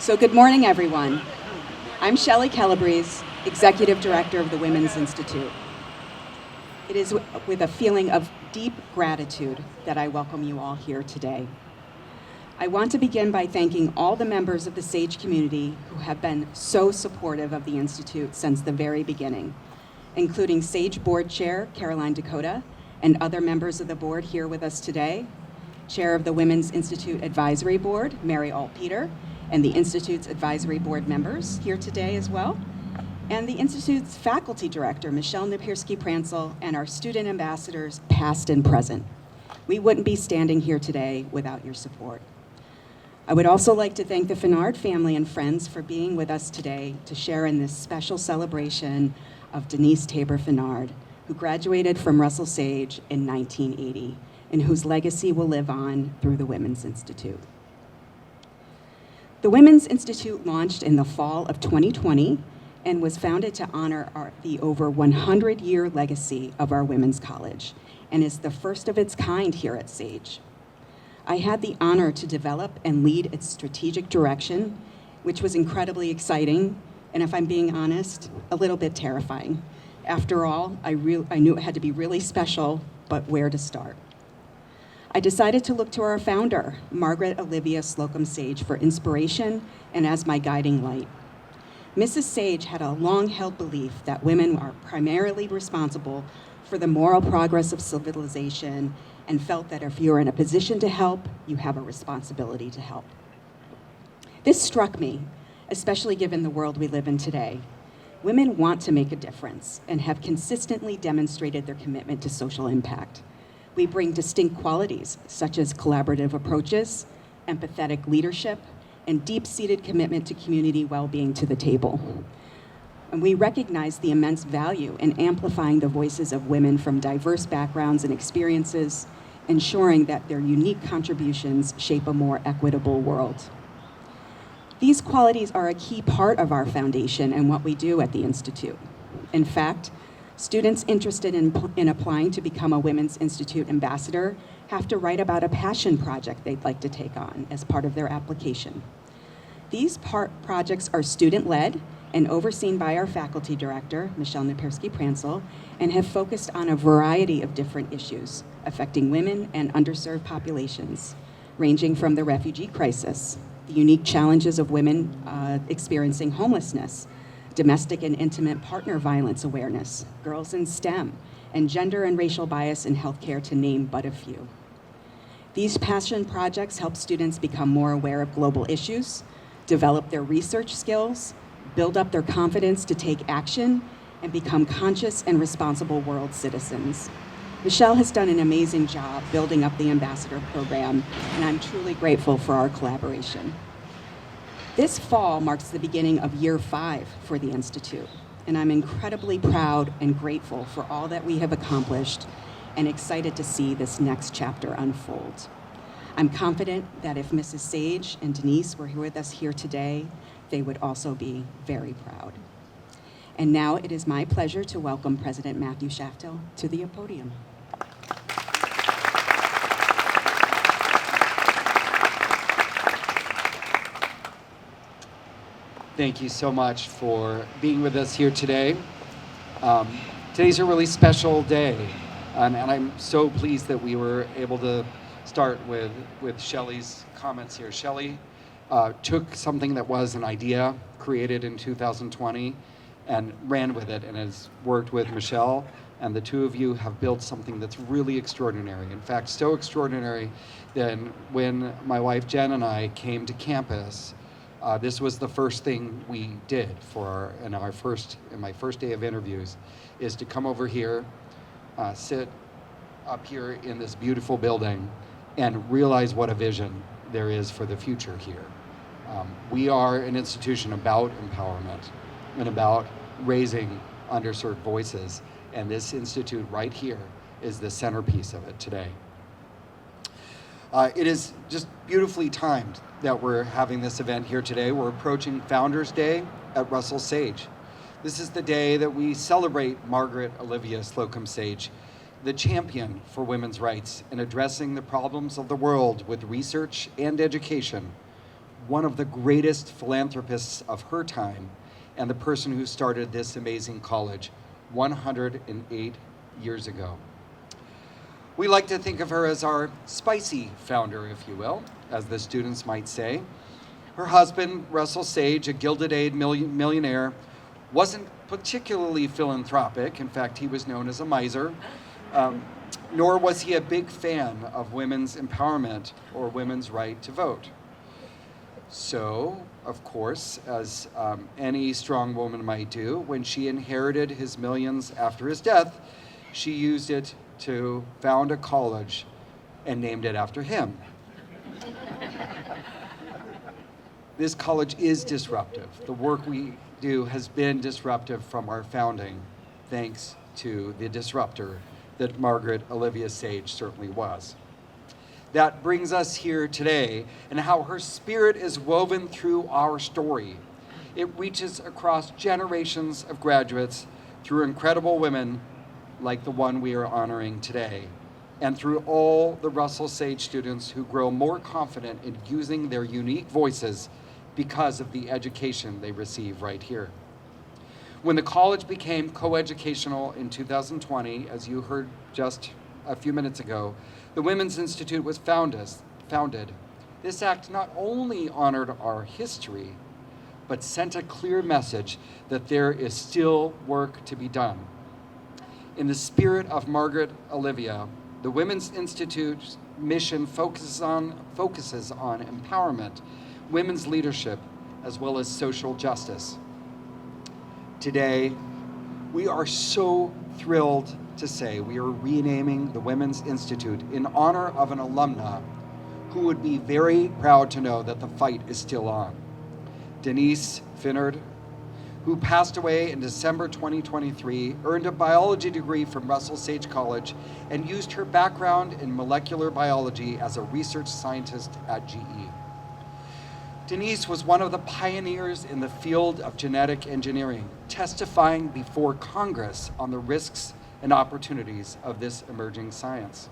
So good morning, everyone. I'm Shelley Calabrese, Executive Director of the Women's Institute. It is with a feeling of deep gratitude that I welcome you all here today. I want to begin by thanking all the members of the SAGE community who have been so supportive of the Institute since the very beginning, including SAGE Board Chair Caroline Dakota and other members of the board here with us today, Chair of the Women's Institute Advisory Board, Mary Alt-Peter, and the Institute's advisory board members here today as well, and the Institute's faculty director, Michelle Napierski-Pransel, and our student ambassadors, past and present. We wouldn't be standing here today without your support. I would also like to thank the Finard family and friends for being with us today to share in this special celebration of Denise Taber Finard, who graduated from Russell Sage in 1980, and whose legacy will live on through the Women's Institute. The Women's Institute launched in the fall of 2020 and was founded to honor the over 100-year legacy of our women's college, and is the first of its kind here at SAGE. I had the honor to develop and lead its strategic direction, which was incredibly exciting, and if I'm being honest, a little bit terrifying. After all, I knew it had to be really special, but where to start? I decided to look to our founder, Margaret Olivia Slocum Sage, for inspiration and as my guiding light. Mrs. Sage had a long-held belief that women are primarily responsible for the moral progress of civilization, and felt that if you're in a position to help, you have a responsibility to help. This struck me, especially given the world we live in today. Women want to make a difference and have consistently demonstrated their commitment to social impact. We bring distinct qualities such as collaborative approaches, empathetic leadership, and deep-seated commitment to community well-being to the table. And we recognize the immense value in amplifying the voices of women from diverse backgrounds and experiences, ensuring that their unique contributions shape a more equitable world. These qualities are a key part of our foundation and what we do at the Institute. In fact, students interested in applying to become a Women's Institute ambassador have to write about a passion project they'd like to take on as part of their application. These projects are student-led and overseen by our faculty director, Michelle Napierski-Pransel, and have focused on a variety of different issues affecting women and underserved populations, ranging from the refugee crisis, the unique challenges of women experiencing homelessness, domestic and intimate partner violence awareness, girls in STEM, and gender and racial bias in healthcare, to name but a few. These passion projects help students become more aware of global issues, develop their research skills, build up their confidence to take action, and become conscious and responsible world citizens. Michelle has done an amazing job building up the ambassador program, and I'm truly grateful for our collaboration. This fall marks the beginning of year 5 for the Institute, and I'm incredibly proud and grateful for all that we have accomplished and excited to see this next chapter unfold. I'm confident that if Mrs. Sage and Denise were here with us here today, they would also be very proud. And now it is my pleasure to welcome President Matthew Shaftel to the podium. Thank you so much for being with us here today. Today's a really special day, and I'm so pleased that we were able to start with Shelley's comments here. Shelley took something that was an idea created in 2020 and ran with it, and has worked with Michelle, and the two of you have built something that's really extraordinary. In fact, so extraordinary that when my wife Jen and I came to campus, this was the first thing we did in my first day of interviews, is to come over here, sit up here in this beautiful building, and realize what a vision there is for the future here. We are an institution about empowerment and about raising underserved voices, and this institute right here is the centerpiece of it today. It is just beautifully timed that we're having this event here today. We're approaching Founders Day at Russell Sage. This is the day that we celebrate Margaret Olivia Slocum Sage, the champion for women's rights in addressing the problems of the world with research and education, one of the greatest philanthropists of her time and the person who started this amazing college 108 years ago. We like to think of her as our spicy founder, if you will, as the students might say. Her husband, Russell Sage, a Gilded Age millionaire, wasn't particularly philanthropic. In fact, he was known as a miser. Nor was he a big fan of women's empowerment or women's right to vote. So, of course, as any strong woman might do, when she inherited his millions after his death, she used it to found a college and named it after him. This college is disruptive. The work we do has been disruptive from our founding, thanks to the disruptor that Margaret Olivia Sage certainly was. That brings us here today, and how her spirit is woven through our story. It reaches across generations of graduates through incredible women like the one we are honoring today, and through all the Russell Sage students who grow more confident in using their unique voices because of the education they receive right here. When the college became coeducational in 2020, as you heard just a few minutes ago, the Women's Institute was founded. This act not only honored our history, but sent a clear message that there is still work to be done. In the spirit of Margaret Olivia, the Women's Institute's mission focuses on empowerment, women's leadership, as well as social justice. Today, we are so thrilled to say we are renaming the Women's Institute in honor of an alumna who would be very proud to know that the fight is still on. Denise Finard, who passed away in December 2023, earned a biology degree from Russell Sage College and used her background in molecular biology as a research scientist at GE. Denise was one of the pioneers in the field of genetic engineering, testifying before Congress on the risks and opportunities of this emerging science.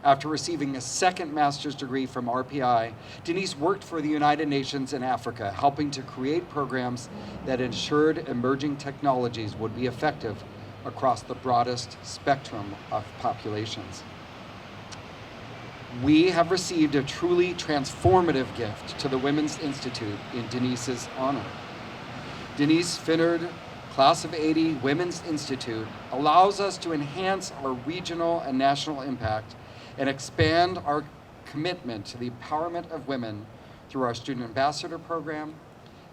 After receiving a second master's degree from RPI, Denise worked for the United Nations in Africa, helping to create programs that ensured emerging technologies would be effective across the broadest spectrum of populations. We have received a truly transformative gift to the Women's Institute in Denise's honor. Denise Finard, Class of '80 Women's Institute, allows us to enhance our regional and national impact and expand our commitment to the empowerment of women through our Student Ambassador Program,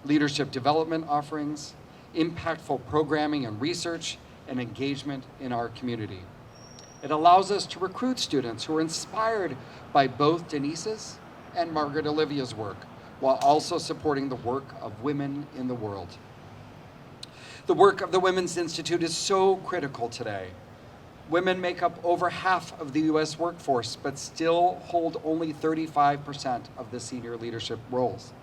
leadership development offerings, impactful programming and research, and engagement in our community. It allows us to recruit students who are inspired by both Denise's and Margaret Olivia's work, while also supporting the work of women in the world. The work of the Women's Institute is so critical today. Women make up over half of the US workforce, but still hold only 35% of the senior leadership roles.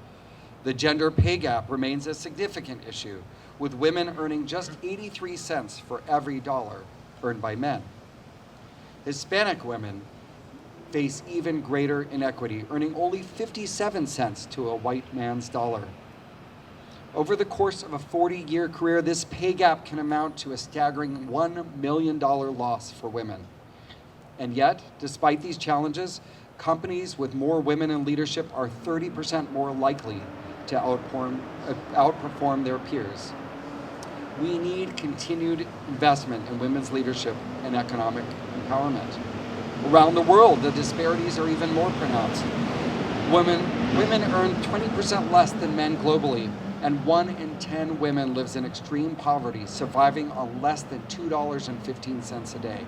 The gender pay gap remains a significant issue, with women earning just 83 cents for every dollar earned by men. Hispanic women face even greater inequity, earning only 57 cents to a white man's dollar. Over the course of a 40-year career, this pay gap can amount to a staggering $1 million loss for women. And yet, despite these challenges, companies with more women in leadership are 30% more likely to outperform their peers. We need continued investment in women's leadership and economic empowerment. Around the world, the disparities are even more pronounced. Women earn 20% less than men globally, and 1 in 10 women lives in extreme poverty, surviving on less than $2.15 a day.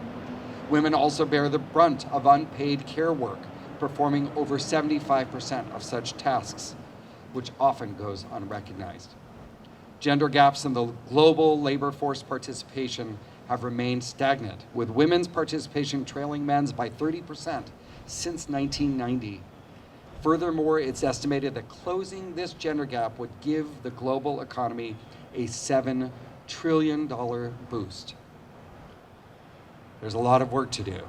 Women also bear the brunt of unpaid care work, performing over 75% of such tasks, which often goes unrecognized. Gender gaps in the global labor force participation have remained stagnant, with women's participation trailing men's by 30% since 1990. Furthermore, it's estimated that closing this gender gap would give the global economy a $7 trillion boost. There's a lot of work to do,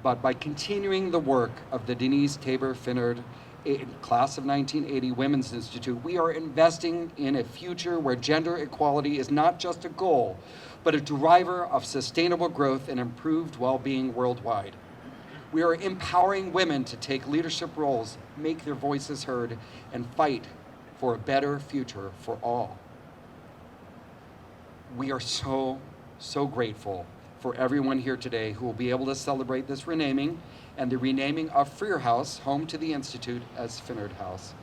but by continuing the work of the Denise Taber Finard class of 1980 Women's Institute, we are investing in a future where gender equality is not just a goal, but a driver of sustainable growth and improved well-being worldwide. We are empowering women to take leadership roles, make their voices heard, and fight for a better future for all. We are so grateful for everyone here today who will be able to celebrate this renaming and the renaming of Freer House, home to the Institute, as Finard House.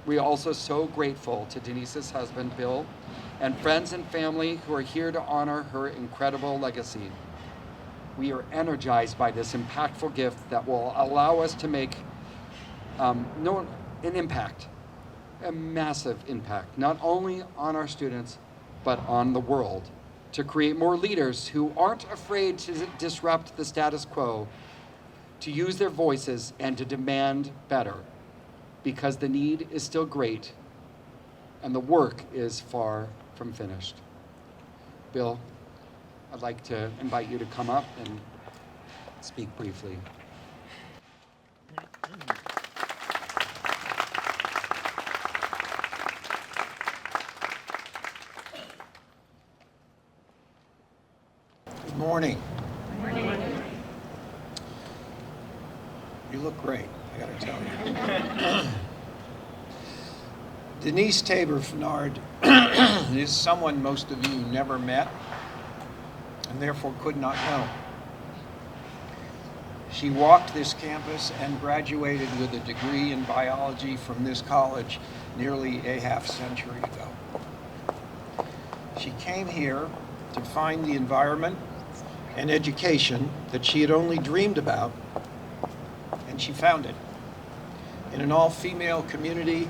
We are also so grateful to Denise's husband, Bill, and friends and family who are here to honor her incredible legacy. We are energized by this impactful gift that will allow us to make an impact, a massive impact, not only on our students, but on the world, to create more leaders who aren't afraid to disrupt the status quo, to use their voices and to demand better, because the need is still great and the work is far from finished. Bill, I'd like to invite you to come up and speak briefly. Good morning. Good morning. You look great, I gotta tell you. Denise Taber Finard is someone most of you never met and therefore could not know. She walked this campus and graduated with a degree in biology from this college nearly a half century ago. She came here to find the environment and education that she had only dreamed about, and she found it in an all-female community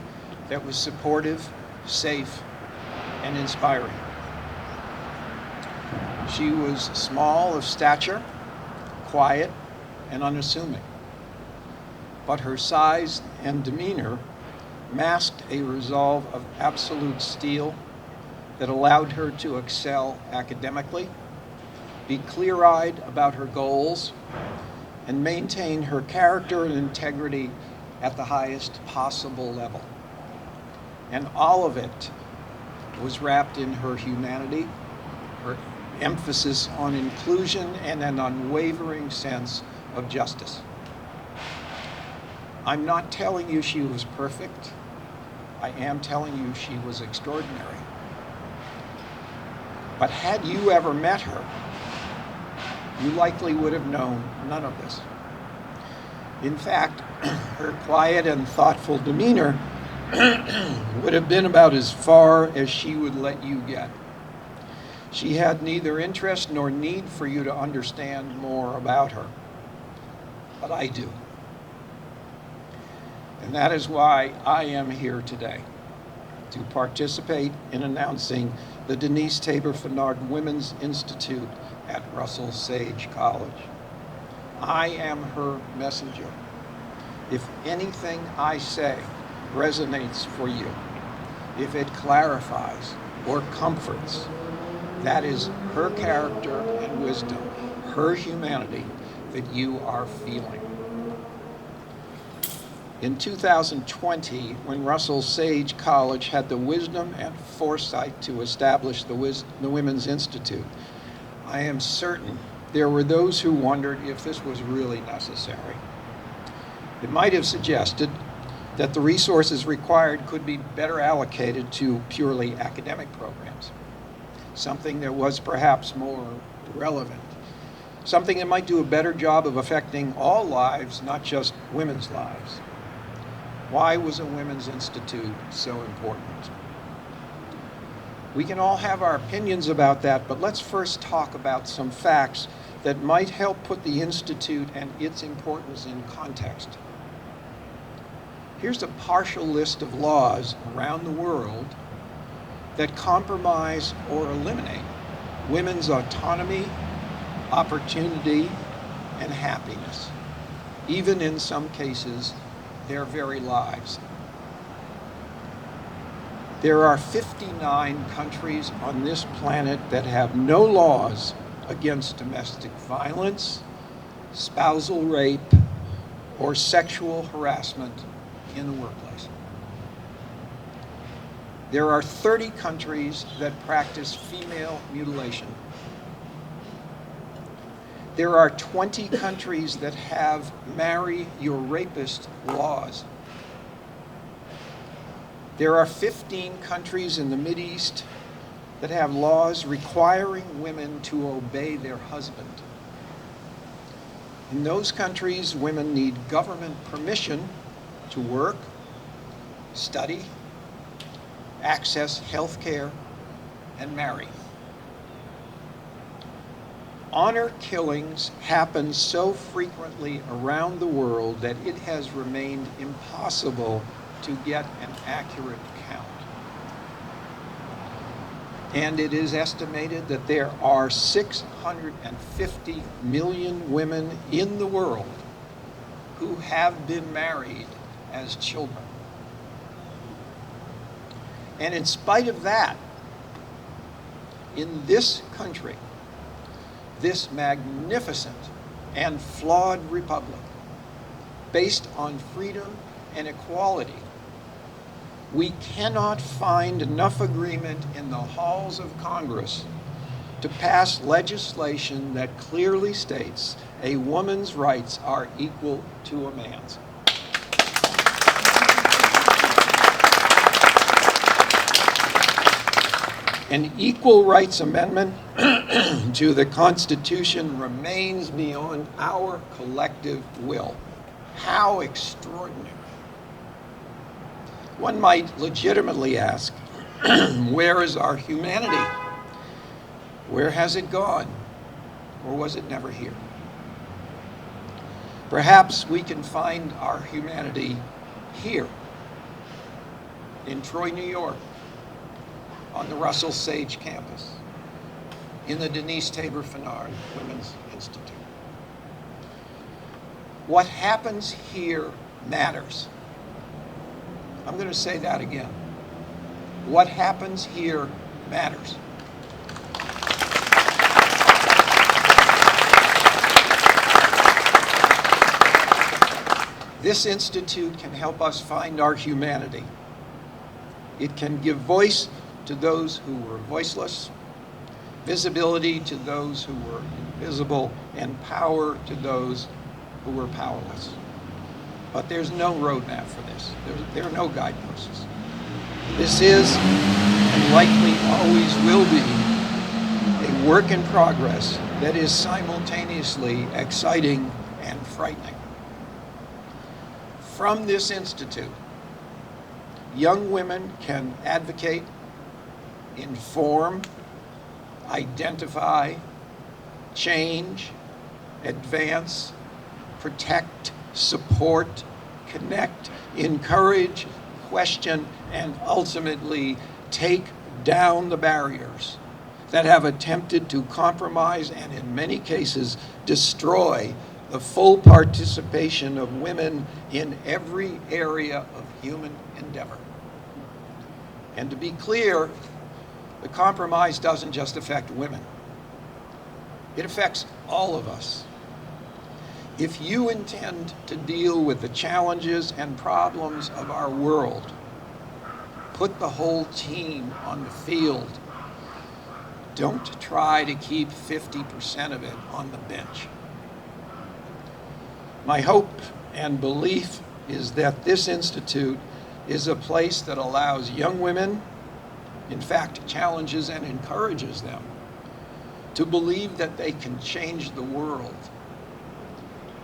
that was supportive, safe, and inspiring. She was small of stature, quiet, and unassuming, but her size and demeanor masked a resolve of absolute steel that allowed her to excel academically, be clear-eyed about her goals, and maintain her character and integrity at the highest possible level. And all of it was wrapped in her humanity, her emphasis on inclusion, and an unwavering sense of justice. I'm not telling you she was perfect. I am telling you she was extraordinary. But had you ever met her, you likely would have known none of this. In fact, her quiet and thoughtful demeanor would have been about as far as she would let you get. She had neither interest nor need for you to understand more about her, but I do. And that is why I am here today, to participate in announcing the Denise Taber Finard Women's Institute at Russell Sage College. I am her messenger. If anything I say resonates for you, if it clarifies or comforts, that is her character and wisdom, her humanity that you are feeling. In 2020, when Russell Sage College had the wisdom and foresight to establish the Women's Institute, I am certain there were those who wondered if this was really necessary. It might have suggested that the resources required could be better allocated to purely academic programs, something that was perhaps more relevant, something that might do a better job of affecting all lives, not just women's lives. Why was a Women's Institute so important? We can all have our opinions about that, but let's first talk about some facts that might help put the Institute and its importance in context. Here's a partial list of laws around the world that compromise or eliminate women's autonomy, opportunity, and happiness, even in some cases, their very lives. There are 59 countries on this planet that have no laws against domestic violence, spousal rape, or sexual harassment in the workplace. There are 30 countries that practice female mutilation. There are 20 countries that have marry your rapist laws. There are 15 countries in the Mideast that have laws requiring women to obey their husband. In those countries, women need government permission to work, study, access health care, and marry. Honor killings happen so frequently around the world that it has remained impossible to get an accurate count. And it is estimated that there are 650 million women in the world who have been married as children. And in spite of that, in this country, this magnificent and flawed republic, based on freedom and equality, we cannot find enough agreement in the halls of Congress to pass legislation that clearly states a woman's rights are equal to a man's. An equal rights amendment to the Constitution remains beyond our collective will. How extraordinary. One might legitimately ask, where is our humanity? Where has it gone? Or was it never here? Perhaps we can find our humanity here, in Troy, New York, on the Russell Sage campus, in the Denise Taber Finard Women's Institute. What happens here matters. I'm going to say that again. What happens here matters. This institute can help us find our humanity. It can give voice to those who were voiceless, visibility to those who were invisible, and power to those who were powerless. But there's no roadmap for this. There are no guideposts. This is, and likely always will be, a work in progress that is simultaneously exciting and frightening. From this institute, young women can advocate, inform, identify, change, advance, protect, support, connect, encourage, question, and ultimately take down the barriers that have attempted to compromise and in many cases destroy the full participation of women in every area of human endeavor. And to be clear, the compromise doesn't just affect women. It affects all of us. If you intend to deal with the challenges and problems of our world, put the whole team on the field. Don't try to keep 50% of it on the bench. My hope and belief is that this institute is a place that allows young women, in fact, challenges and encourages them to believe that they can change the world,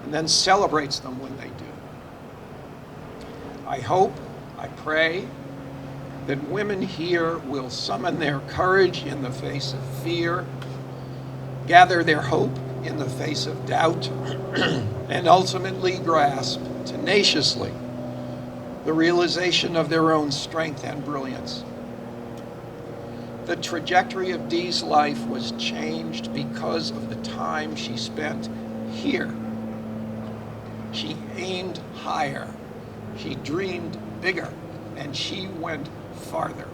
and then celebrates them when they do. I hope, I pray, that women here will summon their courage in the face of fear, gather their hope in the face of doubt, and ultimately grasp tenaciously the realization of their own strength and brilliance. The trajectory of Dee's life was changed because of the time she spent here. She aimed higher, she dreamed bigger, and she went farther.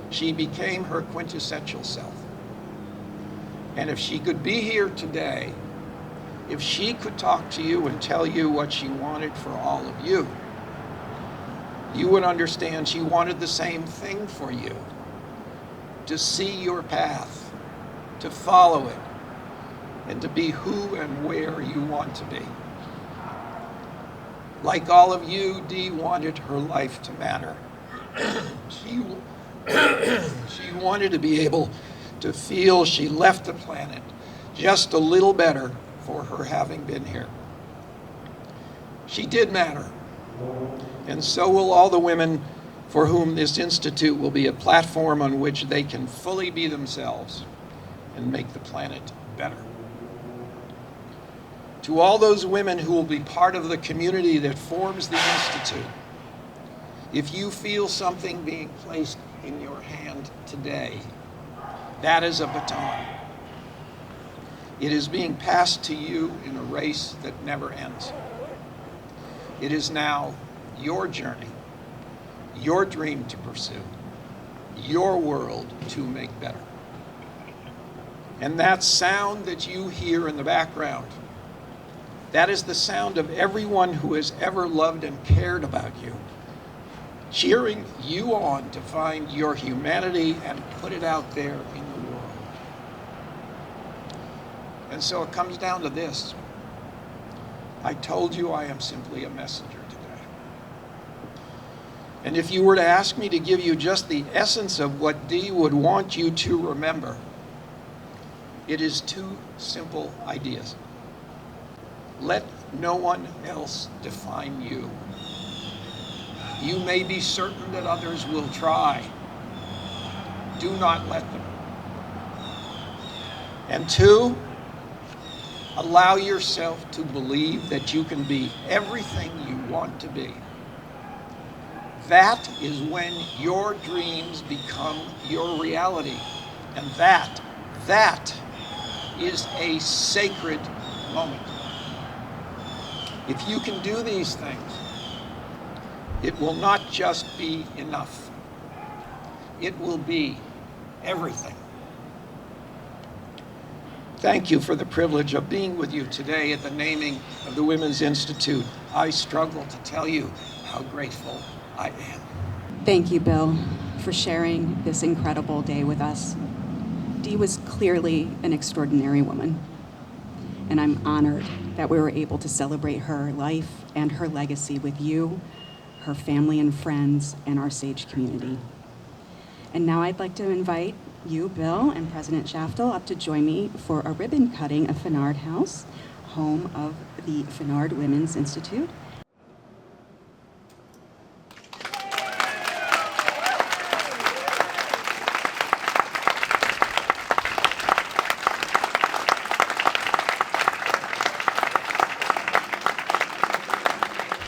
She became her quintessential self. And if she could be here today, if she could talk to you and tell you what she wanted for all of you, you would understand she wanted the same thing for you, to see your path, to follow it, and to be who and where you want to be. Like all of you, Dee wanted her life to matter. She wanted to be able to feel she left the planet just a little better for her having been here. She did matter, and so will all the women for whom this institute will be a platform on which they can fully be themselves and make the planet better. To all those women who will be part of the community that forms the institute, if you feel something being placed in your hand today, that is a baton. It is being passed to you in a race that never ends. It is now your journey, your dream to pursue, your world to make better. And that sound that you hear in the background, that is the sound of everyone who has ever loved and cared about you, cheering you on to find your humanity and put it out there in the world. And so it comes down to this. I told you I am simply a messenger today. And if you were to ask me to give you just the essence of what Dee would want you to remember, it is two simple ideas. Let no one else define you. You may be certain that others will try. Do not let them. And two, allow yourself to believe that you can be everything you want to be. That is when your dreams become your reality. And that is a sacred moment. If you can do these things, it will not just be enough. It will be everything. Thank you for the privilege of being with you today at the naming of the Women's Institute. I struggle to tell you how grateful I am. Thank you, Bill, for sharing this incredible day with us. Dee was clearly an extraordinary woman, and I'm honored that we were able to celebrate her life and her legacy with you, her family and friends, and our Sage community. And now I'd like to invite you, Bill, and President Shaftel up to join me for a ribbon cutting of Finard House, home of the Finard Women's Institute.